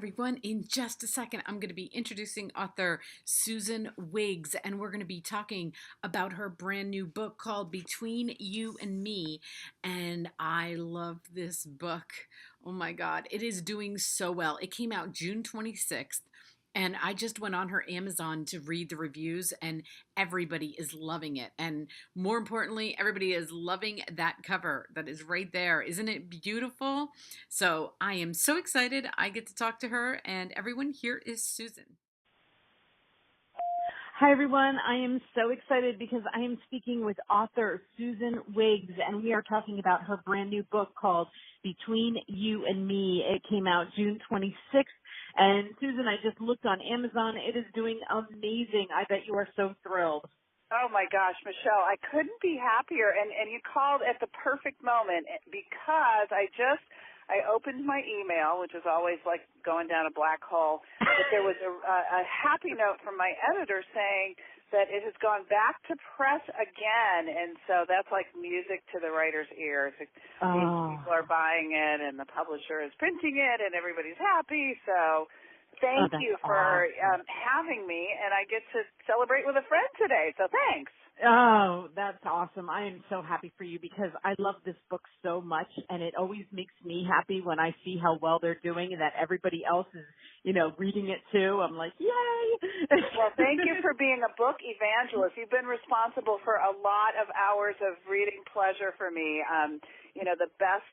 Everyone, in just a second, I'm going to be introducing author Susan Wiggs, and we're going to be talking about her brand new book called Between You and Me. And I love this book. Oh my God, it is doing so well. It came out June 26th. And I just went on her Amazon to read the reviews, and everybody is loving it. And more importantly, everybody is loving that cover that is right there. Isn't it beautiful? So I am so excited I get to talk to her, and everyone, here is Susan. Hi, everyone. I am so excited because I am speaking with author Susan Wiggs, and we are talking about her brand new book called Between You and Me. It came out June 26th. And Susan, I just looked on Amazon. It is doing amazing. I bet you are so thrilled. Oh my gosh, Michelle, I couldn't be happier, and you called at the perfect moment because I opened my email, which is always like going down a black hole, but there was a happy note from my editor saying that it has gone back to press again, and so that's like music to the writer's ears. People are buying it, and the publisher is printing it, and everybody's happy, so thank you for having me, and I get to celebrate with a friend today, so thanks. Oh, that's awesome. I am so happy for you because I love this book so much, and it always makes me happy when I see how well they're doing and that everybody else is, reading it too. I'm like, yay! Well, thank you for being a book evangelist. You've been responsible for a lot of hours of reading pleasure for me. The best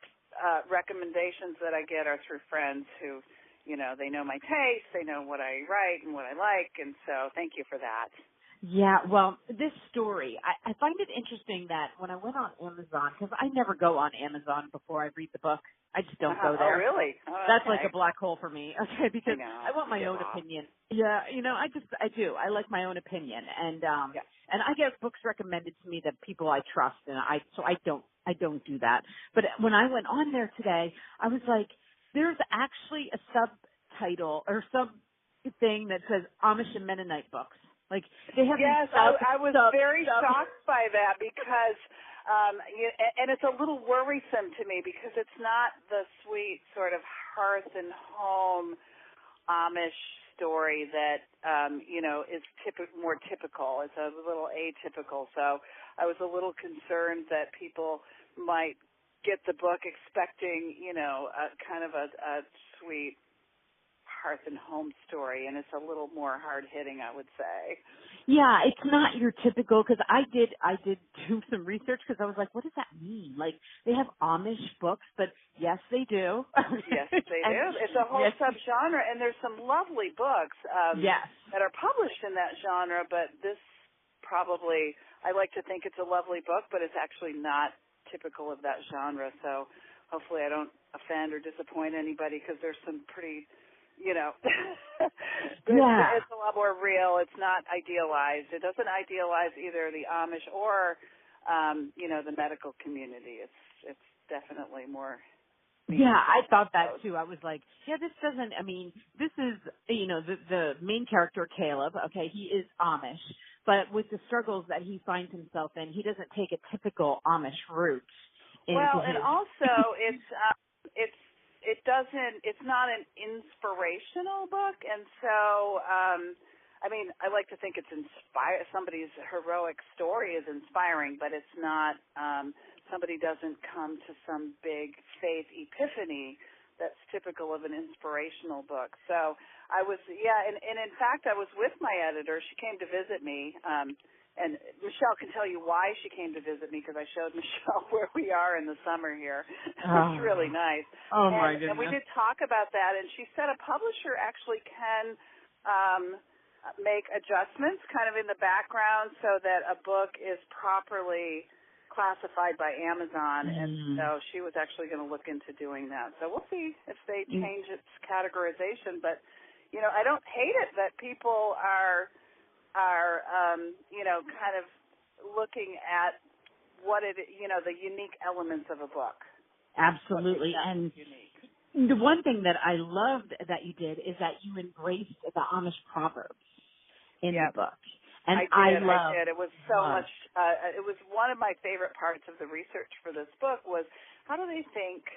recommendations that I get are through friends who, they know my taste, they know what I write and what I like, and so thank you for that. Yeah, well, this story, I find it interesting that when I went on Amazon, because I never go on Amazon before I read the book. I just don't go there. Oh, really? Oh, That's okay. like a black hole for me, okay, because I want my own opinion. Yeah, I do. I like my own opinion. And and I get books recommended to me that people I trust, and I don't do that. But when I went on there today, I was like, there's actually a subtitle or sub thing that says Amish and Mennonite books. Like they have. Yes, I was very shocked by that because, and it's a little worrisome to me because it's not the sweet sort of hearth and home Amish story that is more typical. It's a little atypical. So I was a little concerned that people might get the book expecting, a kind of a sweet hearth and home story, and it's a little more hard hitting, I would say. Yeah, it's not your typical, because I did do some research because I was like, what does that mean? Like they have Amish books, but yes, they do. Yes, they do. It's a whole subgenre, and there's some lovely books that are published in that genre. But this probably, I like to think it's a lovely book, but it's actually not typical of that genre. So hopefully, I don't offend or disappoint anybody because there's some pretty. It's a lot more real. It's not idealized. It doesn't idealize either the Amish or, the medical community. It's definitely more. Yeah, I thought that too. I was like, this is, the main character, Caleb, okay, he is Amish, but with the struggles that he finds himself in, he doesn't take a typical Amish route. And also it's not an inspirational book, and so, I like to think it's somebody's heroic story is inspiring, but it's not, somebody doesn't come to some big faith epiphany that's typical of an inspirational book. So I was, and in fact, I was with my editor. She came to visit me, and Michelle can tell you why she came to visit me because I showed Michelle where we are in the summer here. It's really nice. Oh, my goodness. And we did talk about that, and she said a publisher actually can make adjustments kind of in the background so that a book is properly classified by Amazon, and so she was actually going to look into doing that. So we'll see if they change its categorization, but, I don't hate it that people are kind of looking at what the unique elements of a book. Absolutely. And the one thing that I loved that you did is that you embraced the Amish proverbs in the book. And I did. It was so much, it was one of my favorite parts of the research for this book was how do they think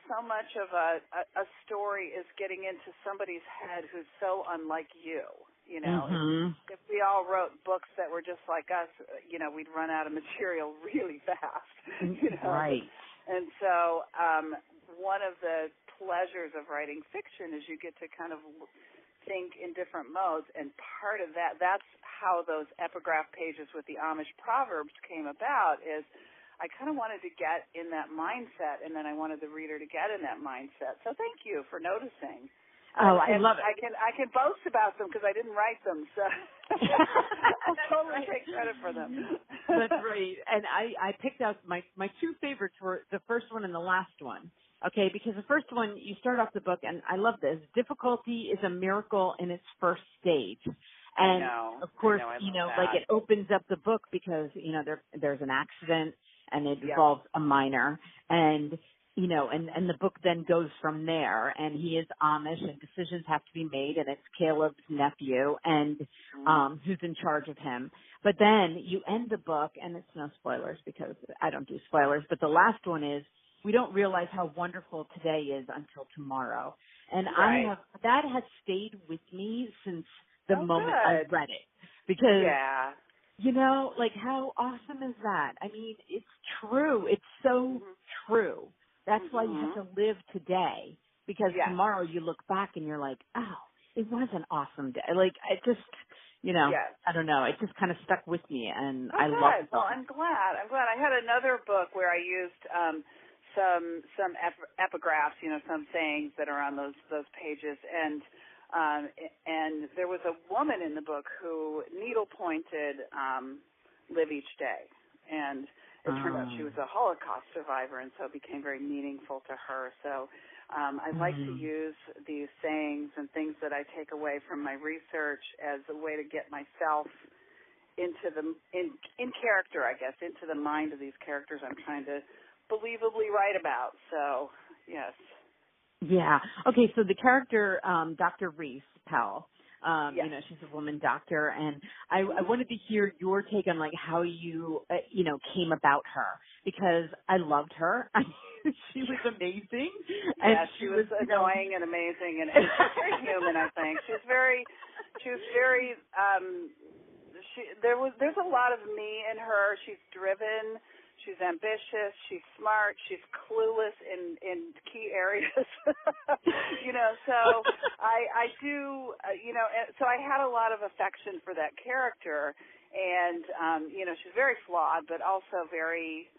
so much of a story is getting into somebody's head who's so unlike you. If we all wrote books that were just like us, we'd run out of material really fast. Right. And so one of the pleasures of writing fiction is you get to kind of think in different modes, and part of that's how those epigraph pages with the Amish Proverbs came about, is I kind of wanted to get in that mindset, and then I wanted the reader to get in that mindset. So thank you for noticing. Oh, I love it. I can boast about them because I didn't write them, so I totally take credit for them. That's right. And I picked out my two favorites were the first one and the last one. Okay, because the first one, you start off the book, and I love this. Difficulty is a miracle in its first stage. And of course, like it opens up the book because, there's an accident and it involves a minor, and and the book then goes from there, and he is Amish and decisions have to be made, and it's Caleb's nephew and who's in charge of him. But then you end the book, and it's no spoilers because I don't do spoilers, but the last one is, we don't realize how wonderful today is until tomorrow. And that has stayed with me since the moment I read it. Because, like how awesome is that? I mean, it's true. It's so true. That's why you have to live today. Because tomorrow you look back and you're like, oh, it was an awesome day. Like, I just, I don't know. It just kind of stuck with me, and I love it. Well, I'm glad. I had another book where I used some epigraphs, some sayings that are on those pages, and there was a woman in the book who needle pointed live each day, and it turned out she was a Holocaust survivor, and so it became very meaningful to her. So I like to use these sayings and things that I take away from my research as a way to get myself into in character, I guess, into the mind of these characters I'm trying to believably write about. So, yes. Yeah. Okay, so the character, Dr. Reese Pell, she's a woman doctor, and I wanted to hear your take on, like, how you, came about her, because I loved her. She was amazing. Yeah, she was annoying and amazing, and she's very human, I think. There's a lot of me in her. She's driven. She's ambitious, she's smart, she's clueless in key areas, so I do, so I had a lot of affection for that character, and, she's very flawed, but also very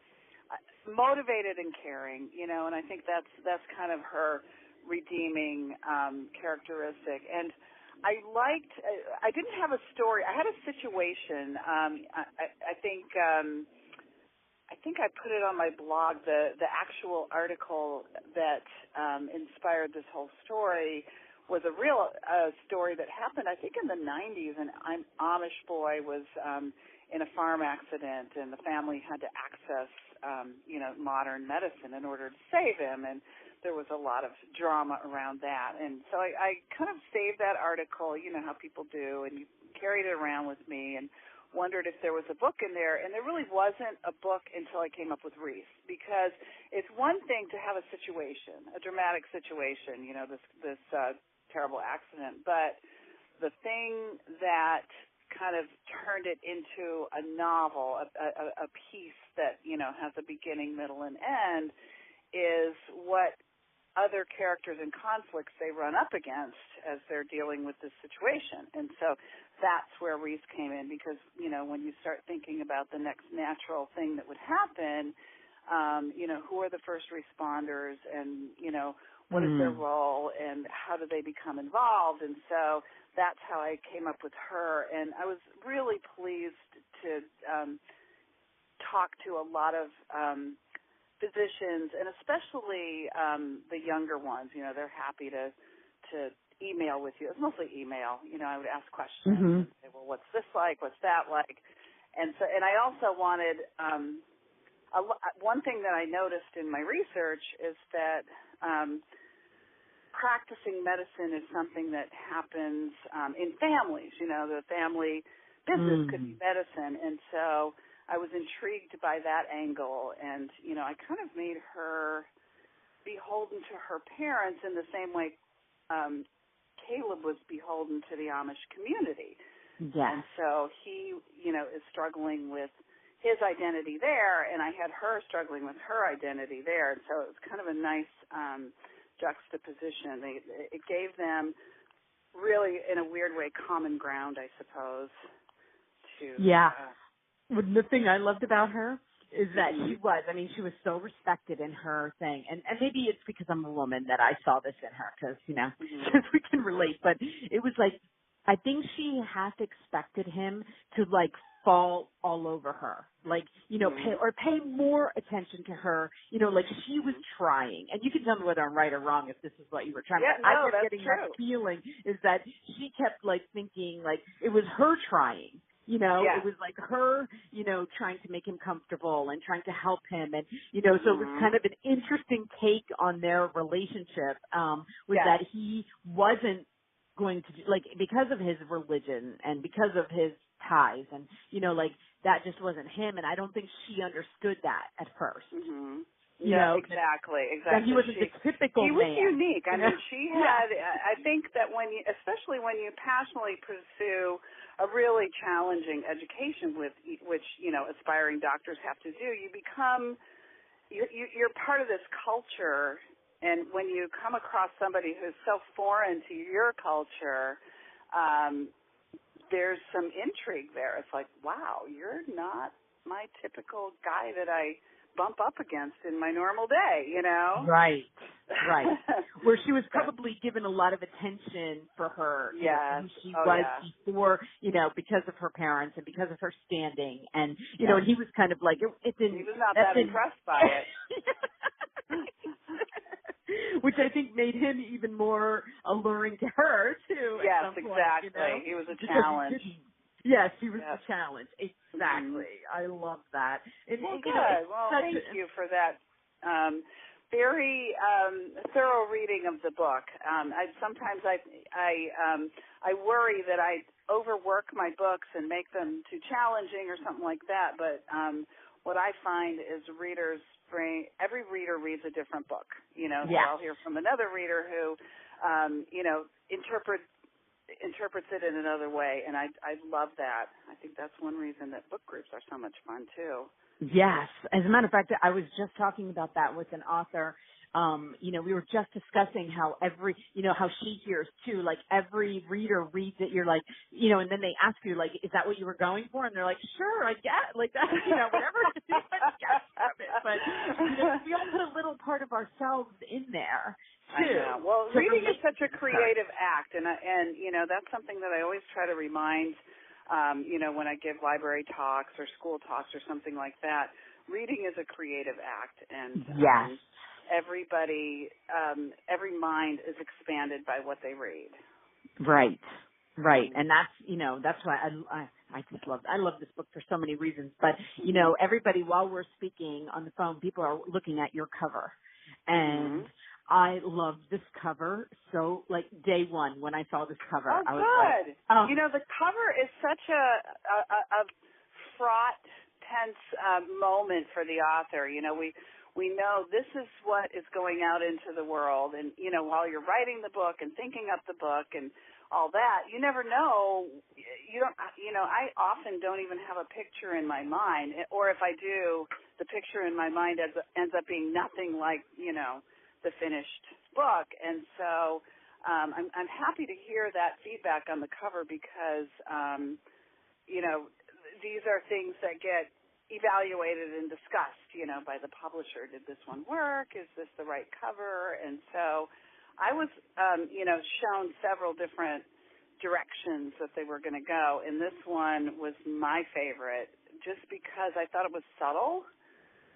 motivated and caring, and I think that's kind of her redeeming characteristic. And I didn't have a story, I had a situation, I think I put it on my blog, the actual article that inspired this whole story was a real story that happened, I think, in the 90s. An Amish boy was in a farm accident, and the family had to access, modern medicine in order to save him, and there was a lot of drama around that. And so I kind of saved that article, how people do, and carried it around with me, and wondered if there was a book in there, and there really wasn't a book until I came up with Reese, because it's one thing to have a situation, a dramatic situation, this terrible accident, but the thing that kind of turned it into a novel, a piece that, has a beginning, middle, and end, is what other characters and conflicts they run up against as they're dealing with this situation. And so that's where Reese came in, because, when you start thinking about the next natural thing that would happen, who are the first responders, and, what is their role, and how do they become involved? And so that's how I came up with her. And I was really pleased to talk to a lot of physicians, and especially the younger ones. They're happy to email with you. It's mostly email. I would ask questions and say, well, what's this like? What's that like? And I also wanted one thing that I noticed in my research is that practicing medicine is something that happens in families. The family business could be medicine, and so I was intrigued by that angle, and I kind of made her beholden to her parents in the same way Caleb was beholden to the Amish community. Yes. And so he, is struggling with his identity there, and I had her struggling with her identity there. And so it was kind of a nice juxtaposition. It gave them really, in a weird way, common ground, I suppose. Yeah. The thing I loved about her is that she was so respected in her thing. And maybe it's because I'm a woman that I saw this in her because, because we can relate. But it was like, I think she half expected him to, like, fall all over her, like, pay more attention to her, like she was trying. And you can tell me whether I'm right or wrong if this is what you were trying. Yeah, I kept that's getting true. that feeling is that she kept, like, thinking, like, it was her trying. It was like her, trying to make him comfortable and trying to help him. And, so it was kind of an interesting take on their relationship, that he wasn't going to, like, because of his religion and because of his ties and, that just wasn't him. And I don't think she understood that at first. Mm-hmm. Exactly. That he wasn't the typical man. He was unique. I mean, she had, I think that especially when you passionately pursue a really challenging education which, aspiring doctors have to do, you're part of this culture. And when you come across somebody who's so foreign to your culture, there's some intrigue there. It's like, wow, you're not my typical guy that I bump up against in my normal day, Right. Where she was probably given a lot of attention for her, who she was before, because of her parents and because of her standing. And, and he was kind of like, it didn't. He was not that impressed by it. Which I think made him even more alluring to her, too. Yes, exactly. He was a challenge. Yes, he was a challenge. Exactly. Mm-hmm. I love that. Good. Well, thank you for that very thorough reading of the book. Sometimes I worry that I overwork my books and make them too challenging or something like that. But what I find is every reader reads a different book. So I'll hear from another reader who, interprets it in another way, and I love that. I think that's one reason that book groups are so much fun too. Yes. As a matter of fact, I was just talking about that with an author. We were just discussing how how she hears too, like every reader reads it, you're like, and then they ask you, like, is that what you were going for? And they're like, sure, I get, like that, whatever it is, I get from it. But, we all put a little part of ourselves in there too. I know. Well, reading is such a creative act, and that's something that I always try to remind, when I give library talks or school talks or something like that. Reading is a creative act, and every mind is expanded by what they read. Right. And that's why I love this book for so many reasons. But, everybody, while we're speaking on the phone, people are looking at your cover. And I loved this cover. So, like, day one when I saw this cover, I was good. Like, oh. The cover is such a fraught, tense moment for the author. We know this is what is going out into the world, and while you're writing the book and thinking up the book and all that, you never know. I often don't even have a picture in my mind, or if I do, the picture in my mind ends up being nothing like the finished book. And so I'm happy to hear that feedback on the cover because these are things that get evaluated and discussed, by the publisher. Did this one work? Is this the right cover? And so I was, shown several different directions that they were going to go, and this one was my favorite just because I thought it was subtle,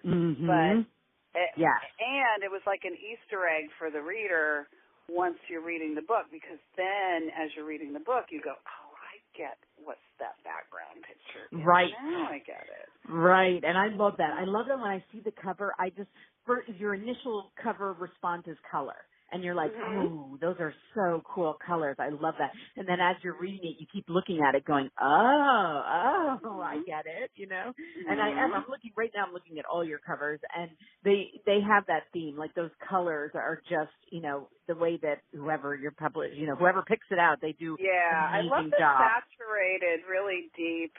but and it was like an Easter egg for the reader once you're reading the book, because then as you're reading the book, you go, oh, I get what's that background picture. Right. Now I get it. Right, and I love that. I love that when I see the cover, your initial cover response is color. and you're like, oh, those are so cool colors. I love that. And then as you're reading it, you keep looking at it going, I get it, you know? And I'm looking right now, I'm looking at all your covers, and they have that theme. Like those colors are just, you know, the way that whoever your publisher, you know, whoever picks it out, they do I an love amazing the job. saturated, really deep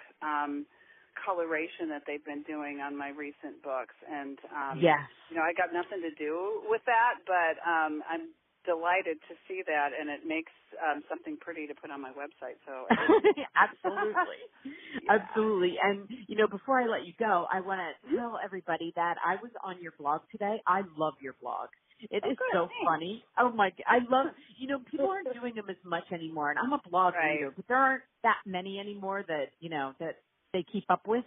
coloration that they've been doing on my recent books. And, Yes. you know, I got nothing to do with that, but I'm delighted to see that, and it makes something pretty to put on my website. So Absolutely. Yeah. Absolutely. And, you know, before I let you go, I want to tell everybody that I was on your blog today. I love your blog. It is so funny. Oh my, I love, you know, people aren't doing them as much anymore, and I'm a blog reader, but there aren't that many anymore that, you know, that they keep up with.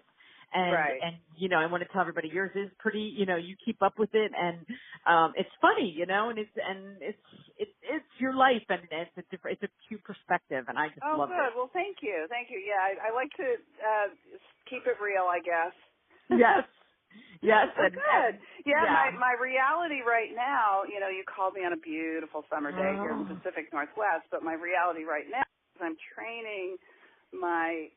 And, you know, I want to tell everybody yours is pretty, you know, you keep up with it, and, it's funny, you know, and it's your life, and it's a cute perspective, and I just love it. Oh, good. Well, thank you. Thank you. Yeah, I like to, keep it real, I guess. Yes. Yes. Well, good. Yeah, my reality right now, you know, you called me on a beautiful summer day here in the Pacific Northwest, but my reality right now is I'm training my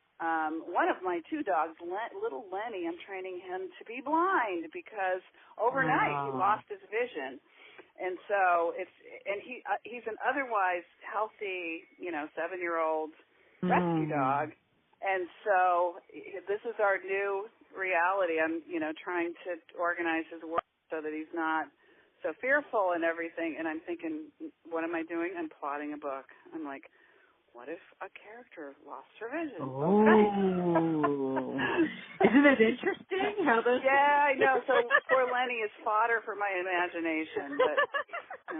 one of my two dogs, little Lenny. I'm training him to be blind because overnight he lost his vision, and so he's an otherwise healthy, you know, 7-year-old rescue dog, and so this is our new reality. I'm, you know, trying to organize his work so that he's not so fearful and everything. And I'm thinking, what am I doing? I'm plotting a book. I'm like, what if a character lost her vision? Oh. Isn't it interesting how this? Yeah, I know. So poor Lenny is fodder for my imagination. But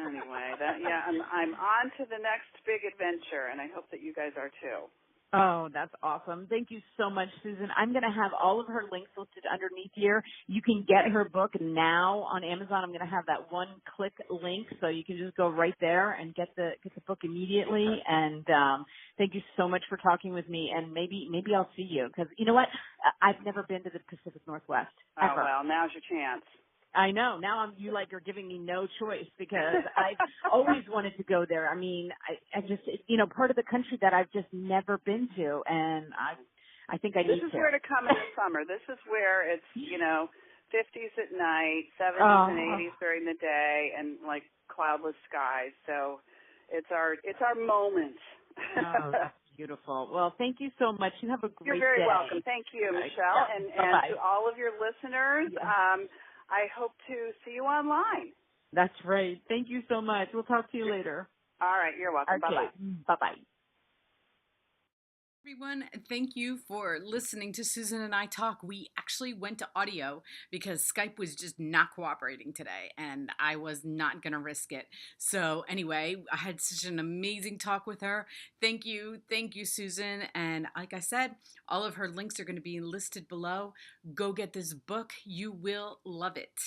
anyway, I'm on to the next big adventure, and I hope that you guys are too. Oh, that's awesome. Thank you so much, Susan. I'm going to have all of her links listed underneath here. You can get her book now on Amazon. I'm going to have that one-click link, so you can just go right there and get the book immediately. And thank you so much for talking with me. And maybe I'll see you, because you know what? I've never been to the Pacific Northwest ever. Oh, well, now's your chance. I know. Now you are giving me no choice, because I've always wanted to go there. I mean, I just, you know, part of the country that I've just never been to, and I think I need to. This is where to come in the summer. This is where it's, you know, 50s at night, 70s and 80s during the day, and like cloudless skies. So it's our moment. Oh, that's beautiful. Well, thank you so much. You have a great day. You're very welcome. Thank you, Michelle, and to all of your listeners. I hope to see you online. That's right. Thank you so much. We'll talk to you later. All right. You're welcome. Okay. Bye-bye. Bye-bye. Everyone, thank you for listening to Susan and I talk. We actually went to audio because Skype was just not cooperating today, and I was not going to risk it. So anyway, I had such an amazing talk with her. Thank you, Susan. And like I said, all of her links are going to be listed below. Go get this book. You will love it.